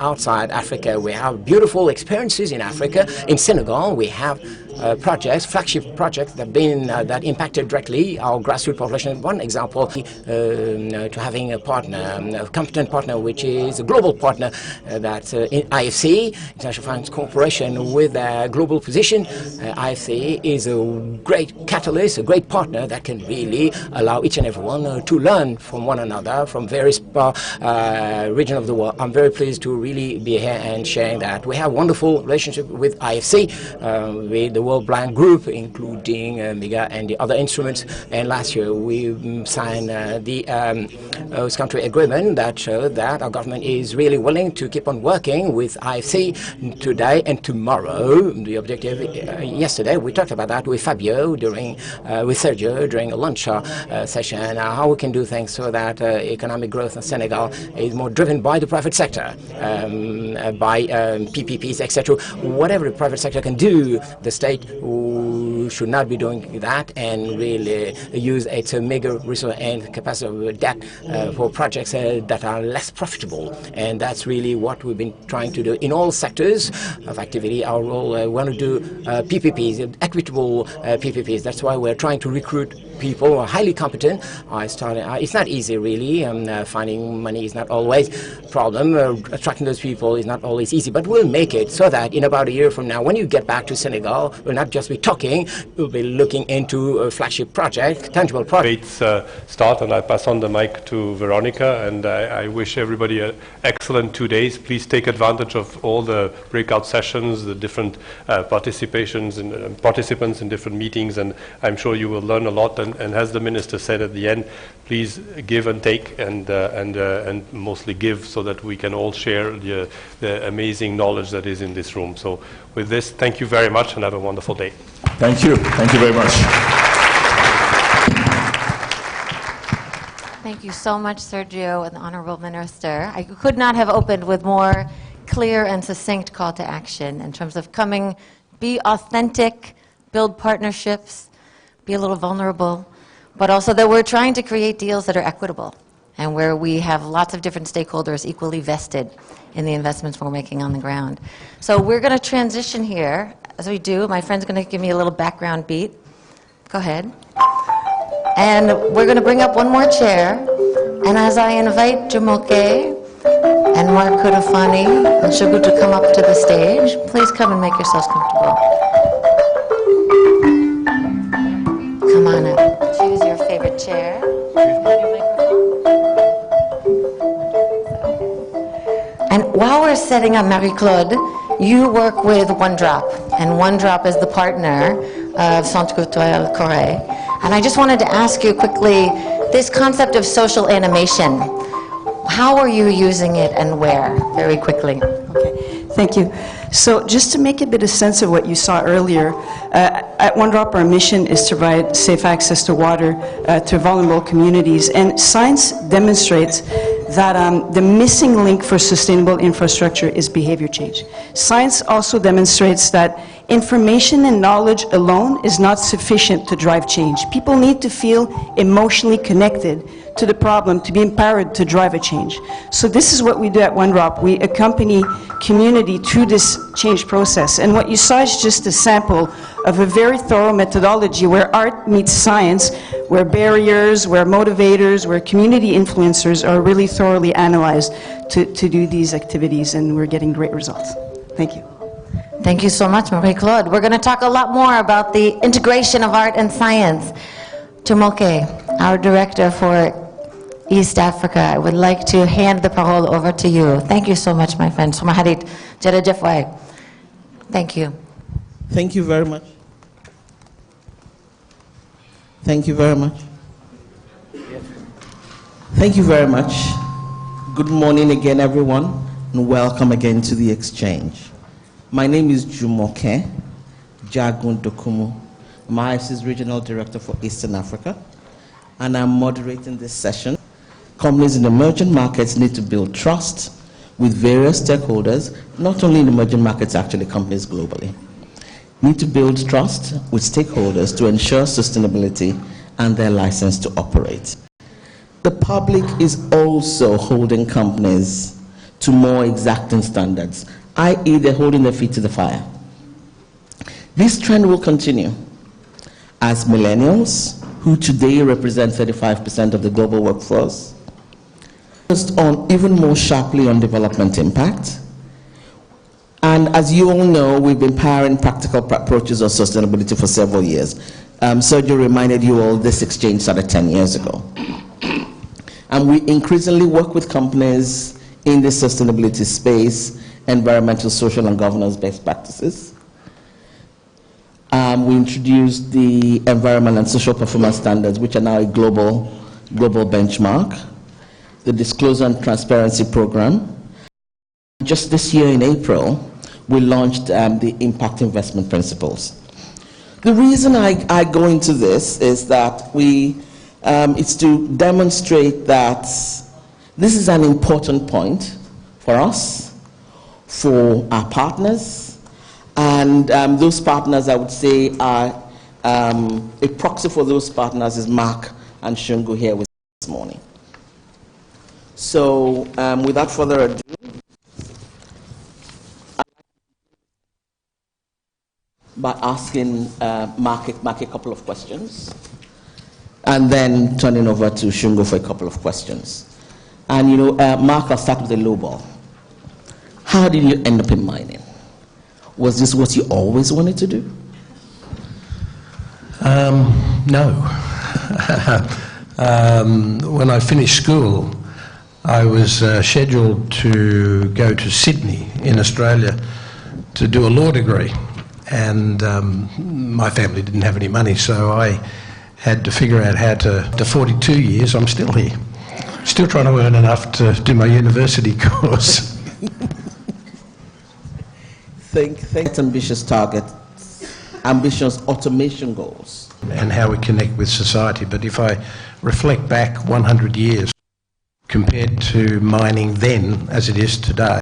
outside Africa. We have beautiful experiences in Africa. In Senegal, we have projects, flagship projects that have been that impacted directly our grassroots population. One example, to having a partner, a competent partner, which is a global partner, that's IFC, International Finance Corporation, with a global position. IFC is a great catalyst, a great partner that can really allow each and everyone to learn from one another from various regions of the world. I'm very pleased to really be here and sharing that. We have a wonderful relationship with IFC, with the World Bank Group, including MEGA and the other instruments. And last year we signed the host country agreement that showed that our government is really willing to keep on working with IFC today and tomorrow. The objective, yesterday we talked about that with Fabio with Sergio during a lunch session, how we can do things so that economic growth in Senegal is more driven by the private sector, by PPPs, etc. Whatever the private sector can do, the state should not be doing that and really use its meager resource and capacity of debt for projects that are less profitable. And that's really what we've been trying to do in all sectors of activity. Our role, we want to do PPPs, equitable PPPs. That's why we're trying to recruit people who are highly competent. It's not easy, really. Finding money is not always a problem. Attracting those people is not always easy, but we'll make it so that in about a year from now, when you get back to Senegal, we'll not just be talking, we'll be looking into a flagship project, tangible project. Start, and I pass on the mic to Veronica, and I wish everybody an excellent 2 days. Please take advantage of all the breakout sessions, the different participations and participants in different meetings, and I'm sure you will learn a lot. And as the minister said at the end, please give and take, and mostly give, so that we can all share the amazing knowledge that is in this room. So with this, thank you very much and have a wonderful day. Thank you. Thank you very much. Thank you so much, Sergio and the Honorable Minister. I could not have opened with more clear and succinct call to action in terms of coming, be authentic, build partnerships, be a little vulnerable, but also that we're trying to create deals that are equitable and where we have lots of different stakeholders equally vested in the investments we're making on the ground. So we're going to transition here. As we do, my friend's going to give me a little background beat. Go ahead. And we're going to bring up one more chair. And as I invite Jumoke and Mark Kudafani and Shogu to come up to the stage, please come and make yourselves comfortable. Come on up. Choose your favorite chair. And while we're setting up, Marie-Claude, you work with One Drop, and One Drop is the partner of Centre Culturel Corée. And I just wanted to ask you quickly, this concept of social animation, how are you using it and where, very quickly? Okay, thank you. So just to make a bit of sense of what you saw earlier, at One Drop our mission is to provide safe access to water to vulnerable communities, and science demonstrates that the missing link for sustainable infrastructure is behavior change. Science also demonstrates that information and knowledge alone is not sufficient to drive change. People need to feel emotionally connected to the problem to be empowered to drive a change. So this is what we do at One Drop. We accompany community through this change process. And what you saw is just a sample of a very thorough methodology where art meets science, where barriers, where motivators, where community influencers are really thoroughly analyzed to do these activities, and we're getting great results. Thank you. Thank you so much, Marie-Claude. We're going to talk a lot more about the integration of art and science. Jumoke, our director for East Africa, I would like to hand the parole over to you. Thank you so much, my friend. Sumaharit Jerejefwai. Thank you. Thank you very much. Thank you very much. Thank you very much. Good morning again, everyone, and welcome again to the exchange. My name is Jumoke Jagun Dokumu. I'm IFC's Regional Director for Eastern Africa, and I'm moderating this session. Companies in emerging markets need to build trust with various stakeholders, not only in emerging markets, actually companies globally. Need to build trust with stakeholders to ensure sustainability and their license to operate. The public is also holding companies to more exacting standards, i.e. they're holding their feet to the fire. This trend will continue as millennials, who today represent 35% of the global workforce, focused on even more sharply on development impact. And as you all know, we've been powering practical approaches on sustainability for several years. Sergio reminded you all this exchange started 10 years ago. And we increasingly work with companies in the sustainability space, environmental, social, and governance best practices. We introduced the environmental and social performance standards, which are now a global benchmark, the disclosure and transparency program. Just this year in April, we launched the impact investment principles. The reason I go into this is that it's to demonstrate that this is an important point for us, for our partners, and those partners, I would say, are a proxy for those partners is Mark and Shungu here with us this morning. So without further ado, by asking Mark a couple of questions, and then turning over to Shungu for a couple of questions. And Mark, I'll start with a low ball. How did you end up in mining? Was this what you always wanted to do? No. When I finished school, I was scheduled to go to Sydney in Australia to do a law degree. And my family didn't have any money, so I had to figure out how to, after 42 years, I'm still here. Still trying to earn enough to do my university course. Think ambitious targets, ambitious automation goals. And how we connect with society. But if I reflect back 100 years compared to mining then as it is today,